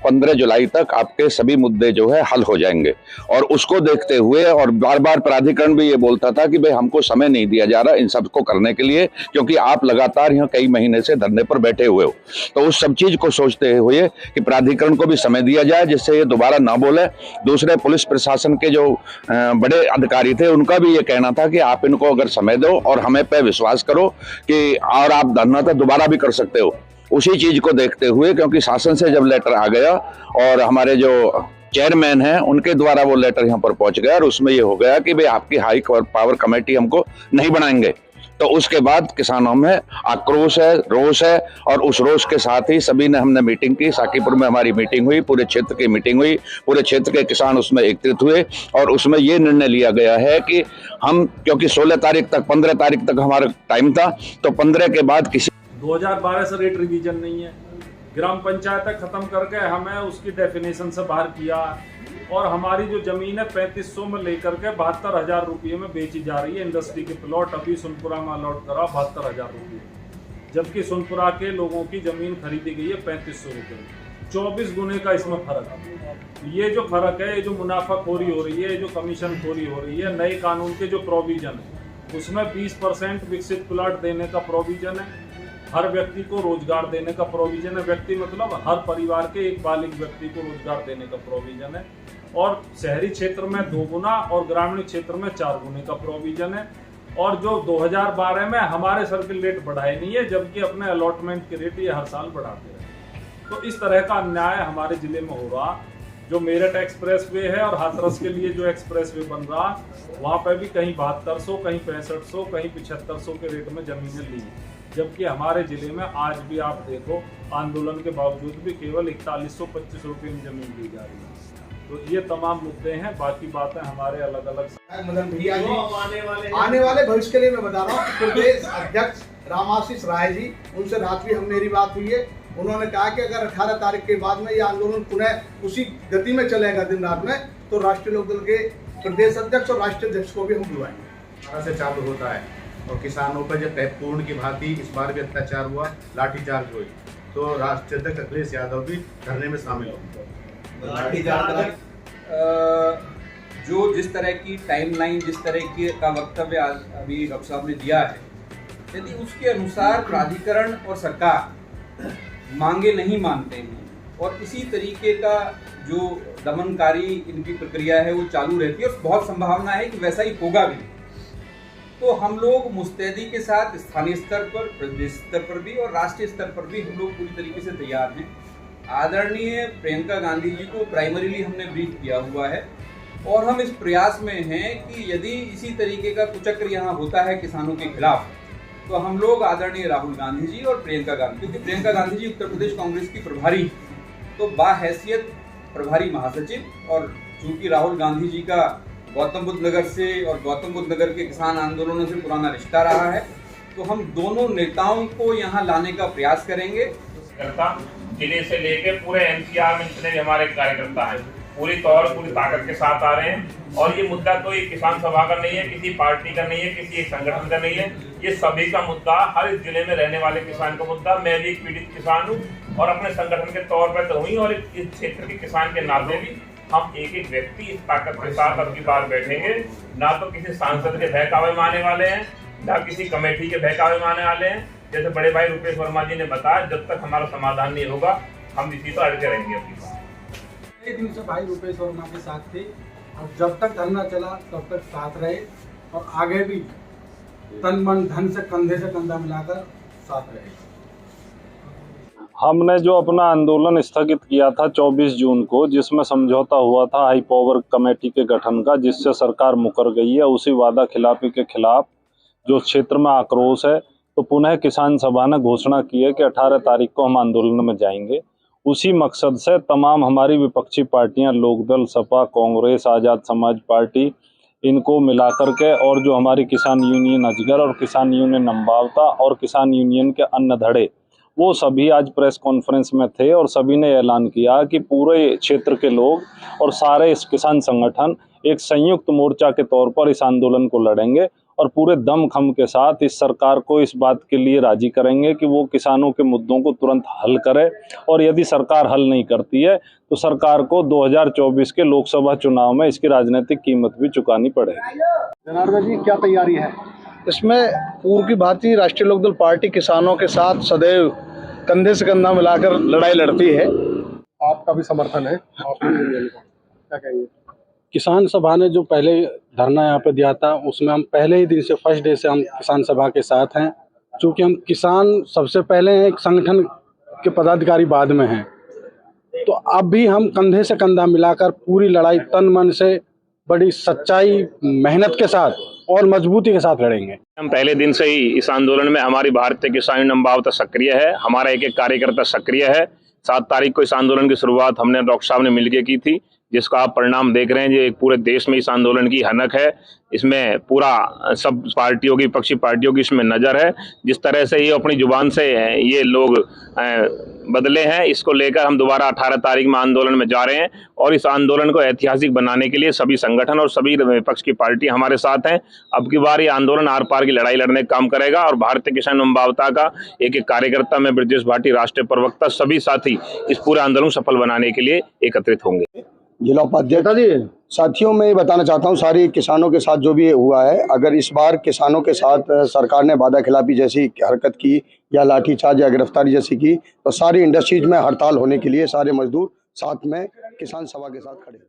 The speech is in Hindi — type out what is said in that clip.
15 जुलाई तक आपके सभी मुद्दे जो है हल हो जाएंगे। और उसको देखते हुए, और बार बार प्राधिकरण भी ये बोलता था कि भाई हमको समय नहीं दिया जा रहा इन सबको करने के लिए, क्योंकि आप लगातार यहाँ कई महीने से धरने पर बैठे हुए हो। तो उस सब चीज को सोचते हुए कि प्राधिकरण को भी समय दिया जाए जिससे ये दोबारा ना बोले। दूसरे पुलिस प्रशासन के जो बड़े अधिकारी थे उनका भी ये कहना था कि आप इनको अगर समय दो और हमें पे विश्वास करो कि और आप धरना तो दोबारा भी कर सकते हो। उसी चीज को देखते हुए, क्योंकि शासन से जब लेटर आ गया और हमारे जो चेयरमैन हैं उनके द्वारा वो लेटर यहाँ पर पहुंच गया और उसमें ये हो गया कि भाई आपकी हाई पावर कमेटी हमको नहीं बनाएंगे, तो उसके बाद किसानों में आक्रोश है, रोष है। और उस रोष के साथ ही सभी ने हमने मीटिंग की, साकीपुर में हमारी मीटिंग हुई, पूरे क्षेत्र की मीटिंग हुई, पूरे क्षेत्र के किसान उसमें एकत्रित हुए और उसमें ये निर्णय लिया गया है कि हम, क्योंकि 16 तारीख तक 15 तारीख तक हमारा टाइम था, तो 15 के बाद किसी 2012 से रेट रिवीजन नहीं है, ग्राम पंचायत खत्म करके हमें उसकी डेफिनेशन से बाहर किया और हमारी जो जमीन है 3500 में लेकर के 72,000 रुपये में बेची जा रही है। इंडस्ट्री के प्लॉट अभी सोनपुरा में अलॉट करा 72,000 रुपये, जबकि सोनपुरा के लोगों की जमीन खरीदी गई है 3500 रुपये। 24 गुने का इसमें फर्क है। ये जो फर्क है, ये जो मुनाफाखोरी हो रही है, ये जो कमीशन खोरी हो रही है, नए कानून के जो प्रोविजन है उसमें 20% विकसित प्लॉट देने का प्रोविजन है, हर व्यक्ति को रोजगार देने का प्रोविजन है। व्यक्ति मतलब हर परिवार के एक बालिग व्यक्ति को रोजगार देने का प्रोविजन है और शहरी क्षेत्र में 2 गुना और ग्रामीण क्षेत्र में 4 गुने का प्रोविजन है। और जो 2012 में हमारे सर्किल रेट बढ़ाए नहीं है, जबकि अपने अलॉटमेंट के रेट ये हर साल बढ़ाते रहे। तो इस तरह का अन्याय हमारे जिले में हो रहा। जो मेरठ एक्सप्रेस वे है और हाथरस के लिए जो एक्सप्रेस वे बन रहा, वहाँ पर भी कहीं 7200, कहीं 6500, कहीं 7500 के रेट में जमीनें ली, जबकि हमारे जिले में आज भी आप देखो आंदोलन के बावजूद भी केवल 4125 रुपये में जमीन दी जा रही है। तो ये तमाम मुद्दे हैं, बाकी बातें हमारे अलग अलग। मदन भैया जी आने वाले भविष्य के लिए मैं बता रहा हूँ, प्रदेश अध्यक्ष रामाशीष राय जी, उनसे रात भी मेरी बात हुई है। उन्होंने कहा कि अगर 18 तारीख के बाद में ये आंदोलन पुनः उसी गति में चलेगा दिन रात में, तो राष्ट्रीय लोकदल के प्रदेश अध्यक्ष और राष्ट्रीय अध्यक्ष को भी हम बुलाएंगे। से चालू होता है और किसानों पर जब पूर्ण की भांति इस बार भी अत्याचार हुआ, लाठीचार्ज हुई, तो राष्ट्रीय अध्यक्ष अखिलेश यादव भी धरने में शामिल हो। जो जिस तरह की टाइमलाइन, जिस तरह की का वक्तव्य अभी डॉक्टर साहब ने दिया है, यदि उसके अनुसार प्राधिकरण और सरकार मांगे नहीं मानते हैं और इसी तरीके का जो दमनकारी इनकी प्रक्रिया है वो चालू रहती है और बहुत संभावना है कि वैसा ही होगा भी, तो हम लोग मुस्तैदी के साथ स्थानीय स्तर पर, प्रदेश स्तर पर भी और राष्ट्रीय स्तर पर भी हम लोग पूरी तरीके से तैयार हैं। आदरणीय प्रियंका गांधी जी को प्राइमरीली हमने ब्रीफ किया हुआ है और हम इस प्रयास में हैं कि यदि इसी तरीके का कुचक्र यहाँ होता है किसानों के खिलाफ, तो हम लोग आदरणीय राहुल गांधी जी और प्रियंका गांधी, क्योंकि प्रियंका गांधी जी उत्तर प्रदेश कांग्रेस की प्रभारी, तो बाहैसियत प्रभारी महासचिव, और चूंकि राहुल गांधी जी का गौतम बुद्ध नगर से और गौतम बुद्ध नगर के किसान आंदोलनों से पुराना रिश्ता रहा है, तो हम दोनों नेताओं को यहाँ लाने का प्रयास करेंगे। जिले से लेके पूरे एनसीआर में जितने भी हमारे कार्यकर्ता हैं पूरी तौर पूरी ताकत के साथ आ रहे हैं। और ये मुद्दा कोई किसान सभा का नहीं है, किसी पार्टी का नहीं है, किसी एक संगठन का नहीं है, ये सभी का मुद्दा, हर इस जिले में रहने वाले किसान का मुद्दा। मैं भी एक पीड़ित किसान हूँ और अपने संगठन के तौर पर तो हुई, और इस क्षेत्र के किसान के नाते भी हम एक एक व्यक्ति इस ताकत के साथ अब की बार बैठेंगे। ना तो किसी सांसद के बहकावे में आने वाले हैं, ना किसी कमेटी के बहकावे में आने वाले हैं। जैसे बड़े भाई रुपेश वर्मा जी ने बताया, जब तक हमारा समाधान नहीं होगा हम इसी पर अड़के रहेंगे। अपनी बात एक दिन से भाई रुपेश वर्मा के साथ थे और जब तक धरना चला तब तक साथ रहे और आगे भी तन मन धन से कंधा मिलाकर साथ रहे। हमने जो अपना आंदोलन स्थगित किया था 24 जून को, जिसमें समझौता हुआ था हाई पावर कमेटी के गठन का, जिससे सरकार मुकर गई है, उसी वादा खिलाफी के खिलाफ जो क्षेत्र में आक्रोश है, तो पुनः किसान सभा ने घोषणा की है कि 18 तारीख को हम आंदोलन में जाएंगे। उसी मकसद से तमाम हमारी विपक्षी पार्टियां, लोकदल, सपा, कांग्रेस, आज़ाद समाज पार्टी, इनको मिलाकर के, और जो हमारी किसान यूनियन अजगर और किसान यूनियन अम्बावता और किसान यूनियन के अन्य धड़े, वो सभी आज प्रेस कॉन्फ्रेंस में थे और सभी ने ऐलान किया कि पूरे क्षेत्र के लोग और सारे इस किसान संगठन एक संयुक्त मोर्चा के तौर पर इस आंदोलन को लड़ेंगे और पूरे दमखम के साथ इस सरकार को इस बात के लिए राजी करेंगे कि वो किसानों के मुद्दों को तुरंत हल करे। और यदि सरकार हल नहीं करती है तो सरकार को 2024 के लोकसभा चुनाव में इसकी राजनीतिक कीमत भी चुकानी पड़ेगी। जनार्दन जी, क्या तैयारी है? इसमें पूर्व की भांति राष्ट्रीय लोकदल पार्टी किसानों के साथ सदैव कंधे से कंधा मिलाकर लड़ाई लड़ती है। आपका भी समर्थन है, आप क्या कहेंगे? किसान सभा ने जो पहले धरना यहाँ पे दिया था उसमें हम पहले ही दिन से फर्स्ट डे से हम किसान सभा के साथ हैं। चूँकि हम किसान सबसे पहले हैं, एक संगठन के पदाधिकारी बाद में हैं, तो अब भी हम कंधे से कंधा मिलाकर पूरी लड़ाई तन मन से बड़ी सच्चाई मेहनत के साथ और मजबूती के साथ लड़ेंगे। हम पहले दिन से ही इस आंदोलन में हमारी भारतीय किसान यूनियन नवभारत सक्रिय है, हमारा एक एक कार्यकर्ता सक्रिय है। 7 तारीख को इस आंदोलन की शुरुआत हमने डॉक्टर साहब ने मिलकर की थी, जिसका आप परिणाम देख रहे हैं। ये पूरे देश में इस आंदोलन की हनक है, इसमें पूरा सब पार्टियों की, विपक्षी पार्टियों की इसमें नज़र है। जिस तरह से ये अपनी जुबान से ये लोग बदले हैं, इसको लेकर हम दोबारा 18 तारीख में आंदोलन में जा रहे हैं और इस आंदोलन को ऐतिहासिक बनाने के लिए सभी संगठन और सभी विपक्ष की पार्टी हमारे साथ हैं। अब की बार ये आंदोलन आर पार की लड़ाई लड़ने का काम करेगा और भारतीय किसान नवभारत का एक एक कार्यकर्ता में ब्रजेश भाटी, राष्ट्रीय प्रवक्ता, सभी साथी इस पूरे आंदोलन को सफल बनाने के लिए एकत्रित होंगे। जिला उपाध्यक्ष साथियों, मैं ये बताना चाहता हूँ सारी किसानों के साथ जो भी हुआ है, अगर इस बार किसानों के साथ सरकार ने वादा खिलाफी जैसी हरकत की या लाठीचार्ज या गिरफ्तारी जैसी की, तो सारी इंडस्ट्रीज में हड़ताल होने के लिए सारे मजदूर साथ में किसान सभा के साथ खड़े हैं।